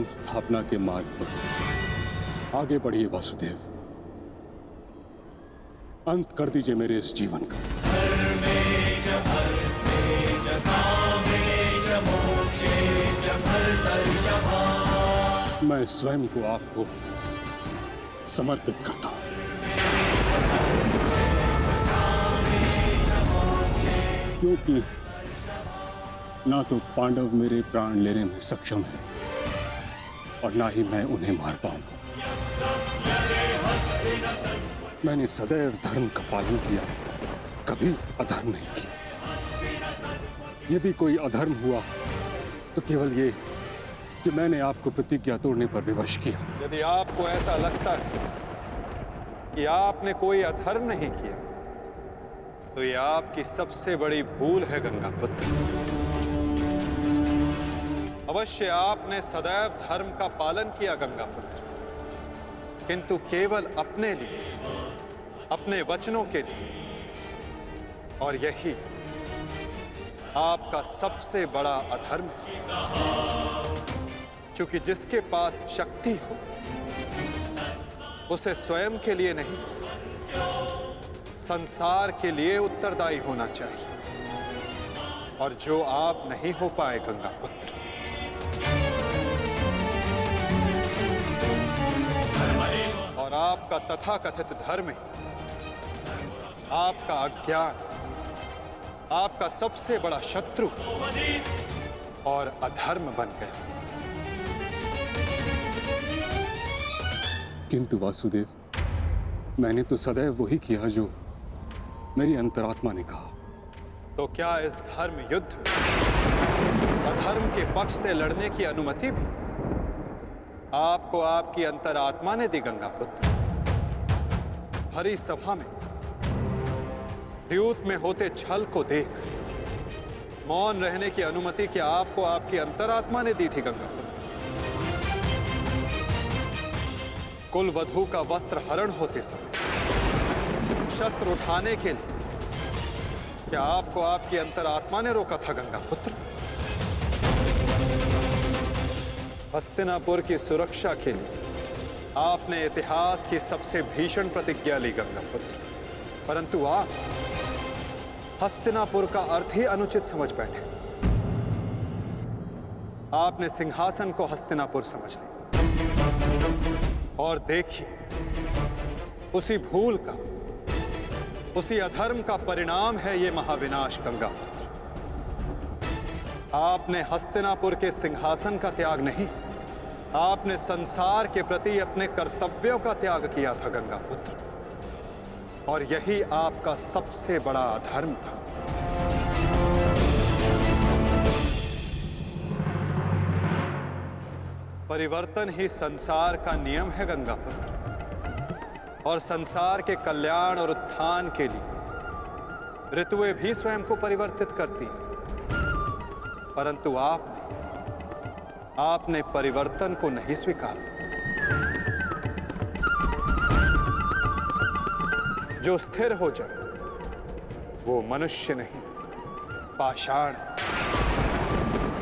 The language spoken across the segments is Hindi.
धर्म स्थापना के मार्ग पर आगे बढ़िए वासुदेव। अंत कर दीजिए मेरे इस जीवन का। मैं स्वयं को आपको समर्पित करता हूं। क्योंकि ना तो पांडव मेरे प्राण लेने में सक्षम है और ना ही मैं उन्हें मार पाऊंगा। मैंने सदैव धर्म का पालन किया, कभी अधर्म नहीं किया। यदि कोई अधर्म हुआ तो केवल ये कि मैंने आपको प्रतिज्ञा तोड़ने पर विवश किया। यदि आपको ऐसा लगता है कि आपने कोई अधर्म नहीं किया तो यह आपकी सबसे बड़ी भूल है गंगापुत्र। अवश्य आपने सदैव धर्म का पालन किया गंगापुत्र, किंतु केवल अपने लिए, अपने वचनों के लिए। और यही आपका सबसे बड़ा अधर्म है। क्योंकि जिसके पास शक्ति हो उसे स्वयं के लिए नहीं, संसार के लिए उत्तरदायी होना चाहिए, और जो आप नहीं हो पाए गंगापुत्र। और आपका तथाकथित धर्म ही आपका अज्ञान, आपका सबसे बड़ा शत्रु और अधर्म बन गया। किंतु वासुदेव, मैंने तो सदैव वही किया जो मेरी अंतरात्मा ने कहा। तो क्या इस धर्म युद्ध में अधर्म के पक्ष से लड़ने की अनुमति भी आपको आपकी अंतरात्मा ने दी गंगापुत्र? भरी सभा में द्यूत में होते छल को देख मौन रहने की अनुमति क्या आपको आपकी अंतरात्मा ने दी थी गंगापुत्र? कुल वधू का वस्त्र हरण होते समय शस्त्र उठाने के लिए क्या आपको आपकी अंतरात्मा ने रोका था गंगापुत्र? हस्तिनापुर की सुरक्षा के लिए आपने इतिहास की सबसे भीषण प्रतिज्ञा ली गंगापुत्र, परंतु आप हस्तिनापुर का अर्थ ही अनुचित समझ बैठे। आपने सिंहासन को हस्तिनापुर समझ लिया। और देखिए, उसी भूल का, उसी अधर्म का परिणाम है ये महाविनाश गंगापुत्र। आपने हस्तिनापुर के सिंहासन का त्याग नहीं, आपने संसार के प्रति अपने कर्तव्यों का त्याग किया था गंगापुत्र, और यही आपका सबसे बड़ा अधर्म था। परिवर्तन ही संसार का नियम है गंगापुत्र, और संसार के कल्याण और उत्थान के लिए ऋतुएं भी स्वयं को परिवर्तित करती हैं, परंतु आपने परिवर्तन को नहीं स्वीकारा। जो स्थिर हो जाए वो मनुष्य नहीं, पाषाण है,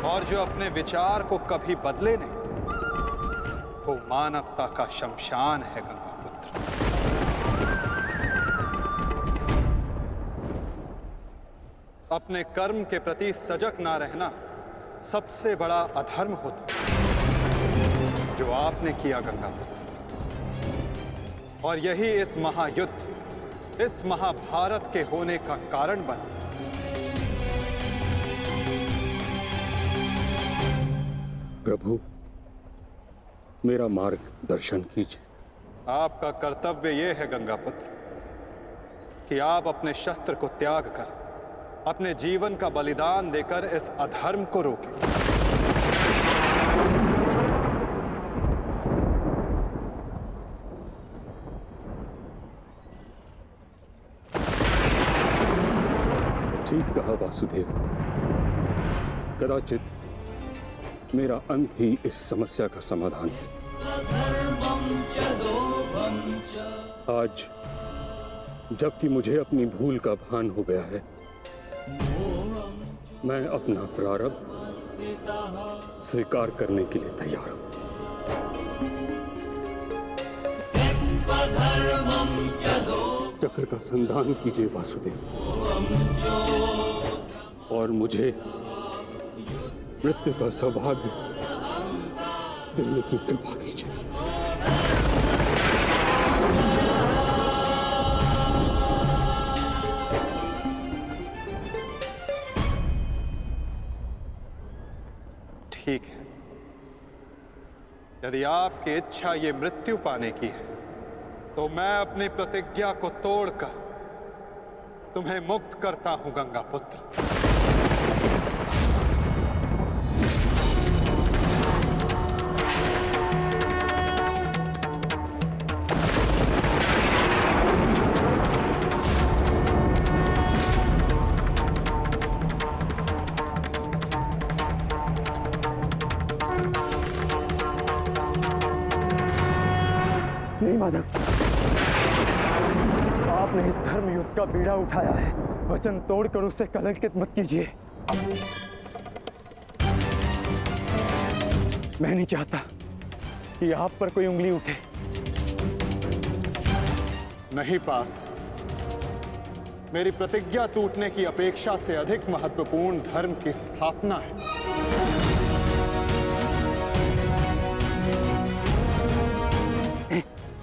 और जो अपने विचार को कभी बदले नहीं वो मानवता का शमशान है गंगापुत्र। अपने कर्म के प्रति सजग ना रहना सबसे बड़ा अधर्म होता जो आपने किया गंगापुत्र, और यही इस महायुद्ध, इस महाभारत के होने का कारण बना। प्रभु, मेरा मार्गदर्शन कीजिए। आपका कर्तव्य यह है गंगापुत्र कि आप अपने शस्त्र को त्याग कर, अपने जीवन का बलिदान देकर इस अधर्म को रोकें। ठीक कहा वासुदेव। कदाचित मेरा अंत ही इस समस्या का समाधान है। आज जबकि मुझे अपनी भूल का भान हो गया है, मैं अपना प्रारब्ध स्वीकार करने के लिए तैयार हूं। चक्र का संधान कीजिए वासुदेव, और मुझे मृत्यु का सौभाग्य देने की कृपा कीजिए। ठीक है, यदि आपकी इच्छा ये मृत्यु पाने की है तो मैं अपनी प्रतिज्ञा को तोड़कर तुम्हें मुक्त करता हूं गंगा पुत्र। नहीं माधव, आपने इस धर्म युद्ध का बीड़ा उठाया है, वचन तोड़कर उसे कलंकित मत कीजिए। मैं नहीं चाहता कि आप पर कोई उंगली उठे। नहीं पार्थ, मेरी प्रतिज्ञा टूटने की अपेक्षा से अधिक महत्वपूर्ण धर्म की स्थापना है।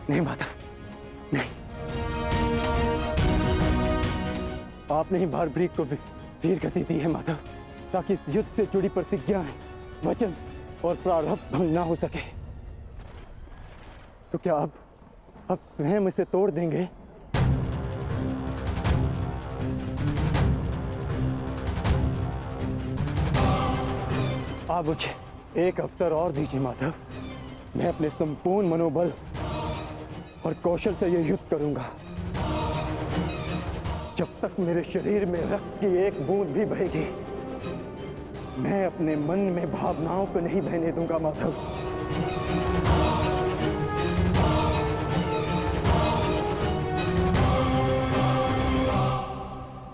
नहीं माधव, नहीं। आपने ही भारभृग को वीर गति दी है माधव, ताकि इस युद्ध से जुड़ी प्रतिज्ञाएं, वचन और प्रारब्ध भंग ना हो सके। तो क्या आप स्वयं इसे तोड़ देंगे? आप मुझे एक अवसर और दीजिए माधव, मैं अपने संपूर्ण मनोबल और कौशल से यह युद्ध करूंगा। जब तक मेरे शरीर में रक्त की एक बूंद भी बहेगी, मैं अपने मन में भावनाओं को नहीं बहने दूंगा माधव।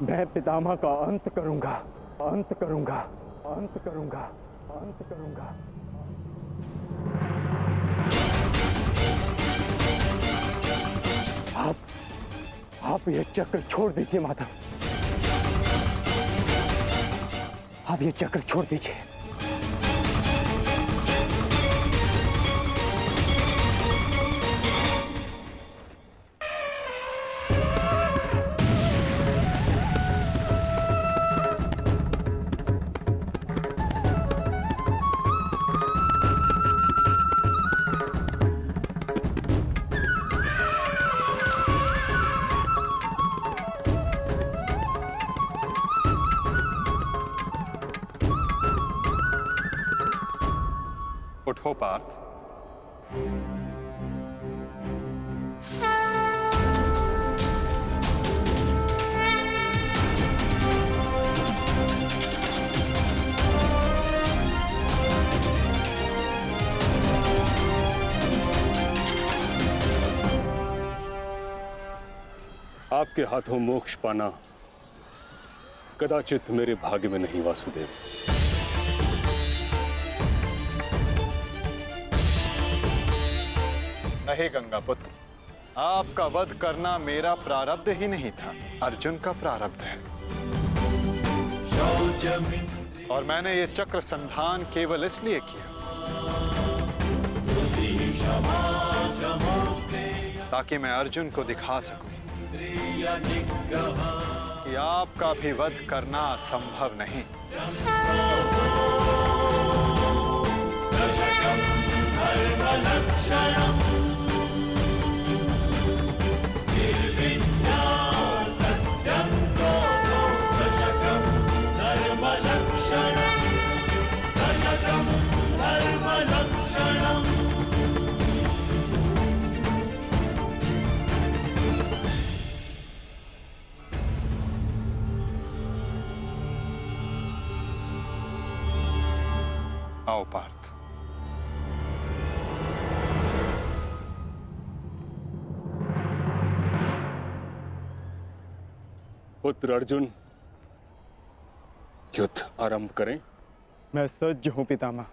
मैं पितामह का अंत करूंगा, अंत करूंगा, अंत करूंगा, अंत करूंगा। आप ये चक्र छोड़ दीजिए माधव, आप ये चक्र छोड़ दीजिए। उठो पार्थ। आपके हाथों मोक्ष पाना कदाचित मेरे भाग्य में नहीं वासुदेव। नहीं गंगा पुत्र, आपका वध करना मेरा प्रारब्ध ही नहीं था, अर्जुन का प्रारब्ध है। और मैंने ये चक्र संधान केवल इसलिए किया ताकि मैं अर्जुन को दिखा सकूं कि आपका भी वध करना असंभव नहीं। आओ पार्थ। पुत्र अर्जुन, युद्ध आरंभ करें। मैं सज्ज हूं पितामह।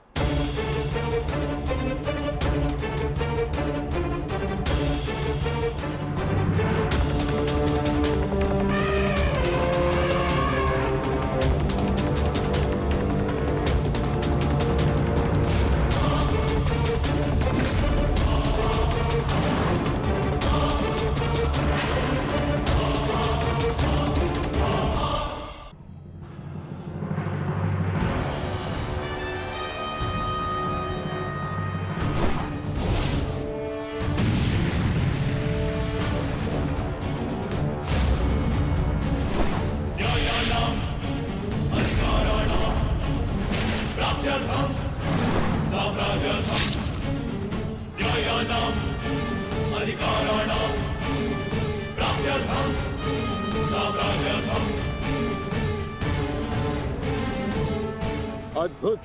अद्भुत।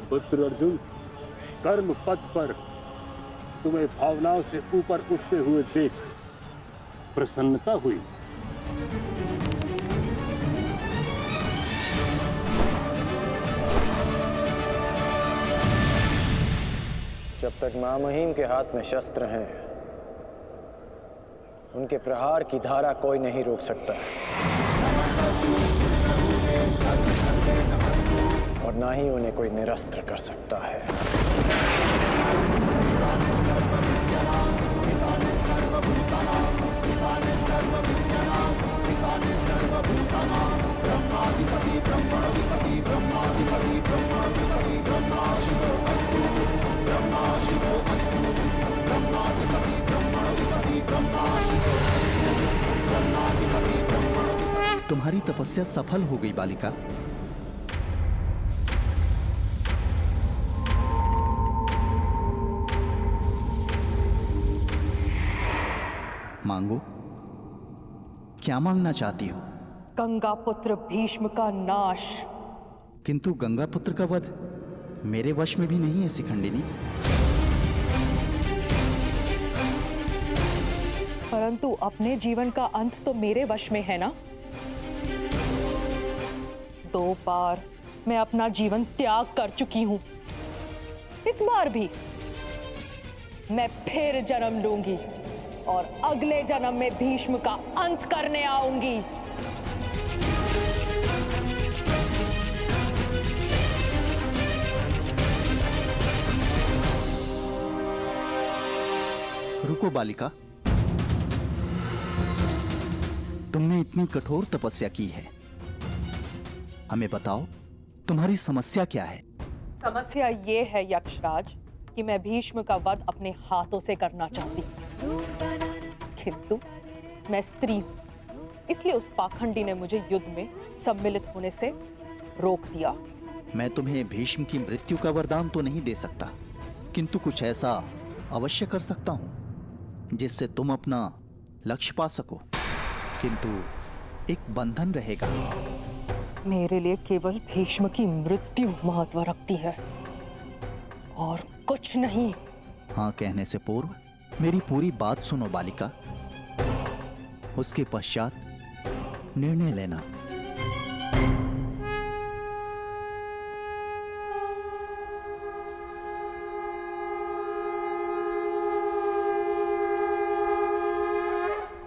पुत्र अर्जुन, कर्म पथ पर तुम्हें भावनाओं से ऊपर उठते हुए देख प्रसन्नता हुई। जब तक महामहिम के हाथ में शस्त्र हैं, उनके प्रहार की धारा कोई नहीं रोक सकता और ना ही उन्हें कोई निरस्त्र कर सकता है। तुम्हारी तपस्या सफल हो गई बालिका। मांगो, क्या मांगना चाहती हो? गंगा पुत्र भीष्म का नाश। किंतु गंगा पुत्र का वध मेरे वश में भी नहीं है शिखंडिनी। परंतु अपने जीवन का अंत तो मेरे वश में है ना। 2 बार मैं अपना जीवन त्याग कर चुकी हूं। इस बार भी मैं फिर जन्म लूंगी और अगले जन्म में भीष्म का अंत करने आऊंगी। रुको बालिका, तुमने इतनी कठोर तपस्या की है, हमें बताओ तुम्हारी समस्या क्या है? समस्या ये है यक्षराज कि मैं भीष्म का वध अपने हाथों से करना चाहती हूँ, किंतु मैं स्त्री हूं, इसलिए उस पाखंडी ने मुझे युद्ध में सम्मिलित होने से रोक दिया। मैं तुम्हें भीष्म की मृत्यु का वरदान तो नहीं दे सकता, किंतु कुछ ऐसा अवश्य कर सकता हूं जिससे तुम अपना लक्ष्य पा सको, किंतु एक बंधन रहेगा। मेरे लिए केवल भीष्म की मृत्यु महत्व रखती है और कुछ नहीं। हाँ कहने से पूर्व मेरी पूरी बात सुनो बालिका, उसके पश्चात निर्णय लेना।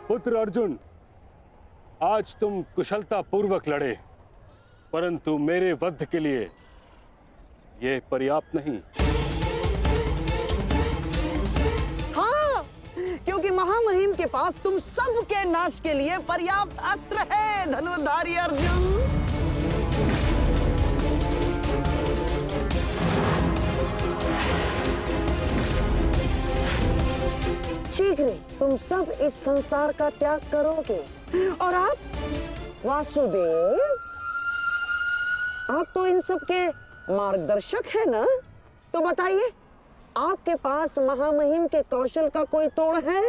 पुत्र अर्जुन, आज तुम कुशलता पूर्वक लड़े, परंतु मेरे वध के लिए यह पर्याप्त नहीं। हाँ, क्योंकि महामहिम के पास तुम सबके नाश के लिए पर्याप्त अस्त्र है धनुर्धारी अर्जुन। शीघ्र तुम सब इस संसार का त्याग करोगे और आप वासुदेव, आप तो इन सब के मार्गदर्शक है ना, तो बताइए आपके पास महामहिम के कौशल का कोई तोड़ है?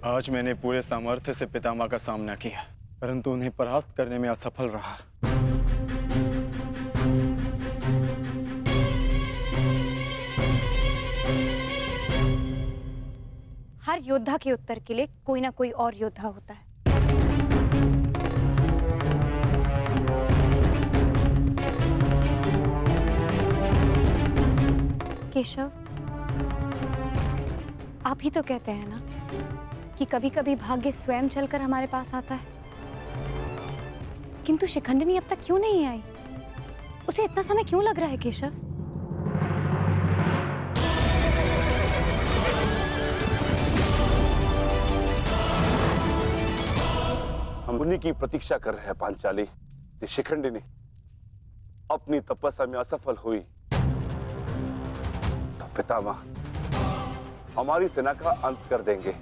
आज मैंने पूरे सामर्थ्य से पितामह का सामना किया, परंतु उन्हें परास्त करने में असफल रहा। हर योद्धा के उत्तर के लिए कोई ना कोई और योद्धा होता है। केशव, आप ही तो कहते हैं ना कि कभी कभी भाग्य स्वयं चलकर हमारे पास आता है, किंतु शिखंडिनी अब तक क्यों नहीं आई? उसे इतना समय क्यों लग रहा है केशव? हम उन्हीं की प्रतीक्षा कर रहे हैं पांचाली। ये शिखंडिनी अपनी तपस्या में असफल हुई तो पितामह हमारी सेना का अंत कर देंगे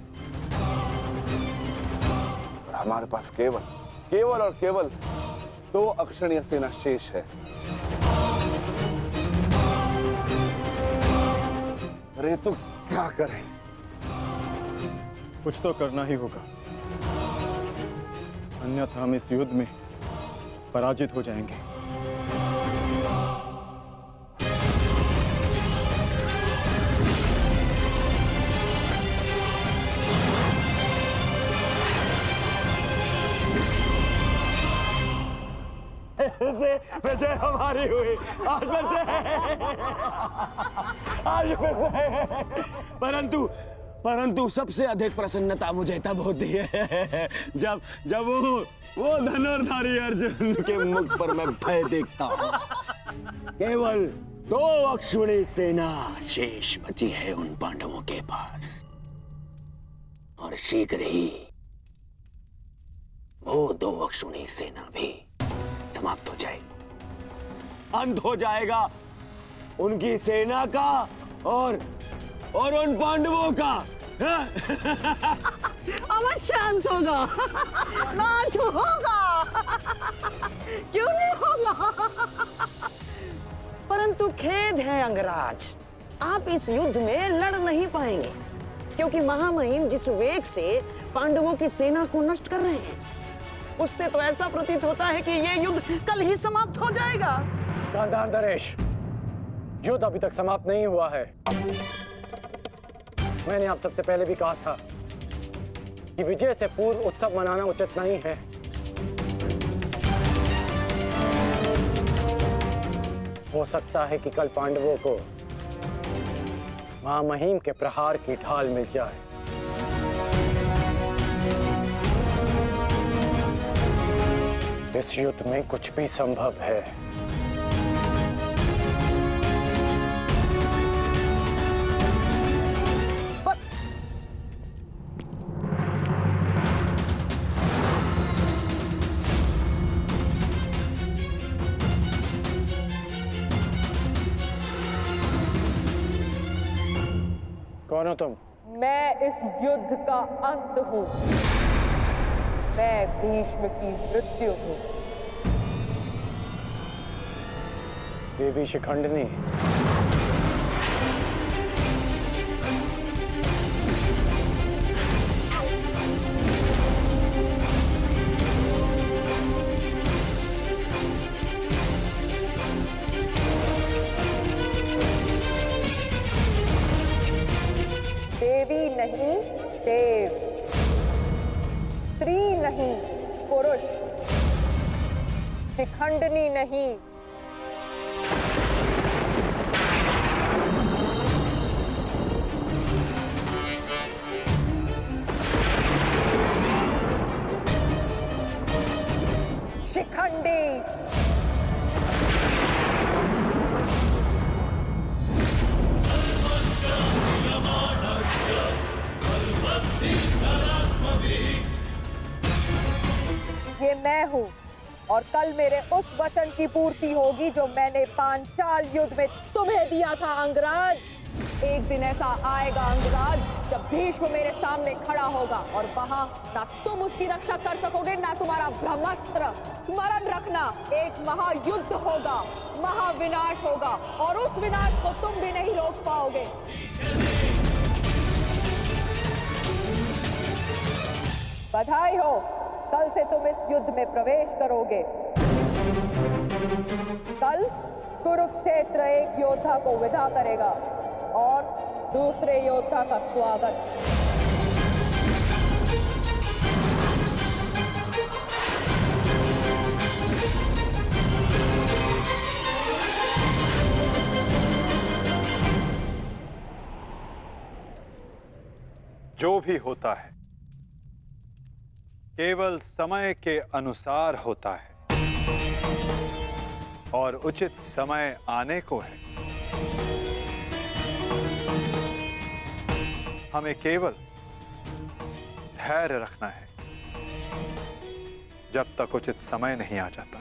और हमारे पास केवल और केवल 2 अक्षणीय सेना शेष है। अरे तो क्या करें? कुछ तो करना ही होगा, अन्यथा हम इस युद्ध में पराजित हो जाएंगे। विजय हमारी हुई आज फिर से। परंतु सबसे अधिक प्रसन्नता मुझे तब होती है जब वो धनुर्धारी अर्जुन के मुख पर मैं भय देखता हूँ। केवल 2 अक्षुणी सेना शेष बची है उन पांडवों के पास, और शीघ्र ही वो 2 अक्षुणी सेना भी समाप्त हो जाएगी। अंत हो जाएगा उनकी सेना का और उन पांडवों का। अवश्य अंत होगा, नाश होगा, क्यों नहीं होगा? परंतु खेद है अंगराज, आप इस युद्ध में लड़ नहीं पाएंगे, क्योंकि महामहिम जिस वेग से पांडवों की सेना को नष्ट कर रहे हैं, उससे तो ऐसा प्रतीत होता है कि ये युद्ध कल ही समाप्त हो जाएगा। गांधार नरेश, युद्ध अभी तक समाप्त नहीं हुआ है। मैंने आप सबसे पहले भी कहा था कि विजय से पूर्व उत्सव मनाना उचित नहीं है। हो सकता है कि कल पांडवों को महामहिम के प्रहार की ढाल मिल जाए। इस युद्ध में कुछ भी संभव है। कौन हो तुम? मैं इस युद्ध का अंत हूं। मैं भीष्म की मृत्यु हूं। देवी शिखंडिनी, देवी नहीं देव, स्त्री नहीं पुरुष, शिखंडिनी नहीं। शिखंडी। ये मैं हूं, और कल मेरे उस वचन की पूर्ति होगी जो मैंने पांचाल युद्ध में तुम्हें दिया था अंगराज। एक दिन ऐसा आएगा अंगराज जब भीष्म मेरे सामने खड़ा होगा, और वहां ना तुम उसकी रक्षा कर सकोगे ना तुम्हारा ब्रह्मास्त्र। स्मरण रखना, एक महायुद्ध होगा, महाविनाश होगा, और उस विनाश को तुम भी नहीं रोक पाओगे। बधाई हो, कल से तुम इस युद्ध में प्रवेश करोगे। कल कुरुक्षेत्र एक योद्धा को विदा करेगा और दूसरे योद्धा का स्वागत। जो भी होता है केवल समय के अनुसार होता है, और उचित समय आने को है। हमें केवल धैर्य रखना है, जब तक उचित समय नहीं आ जाता।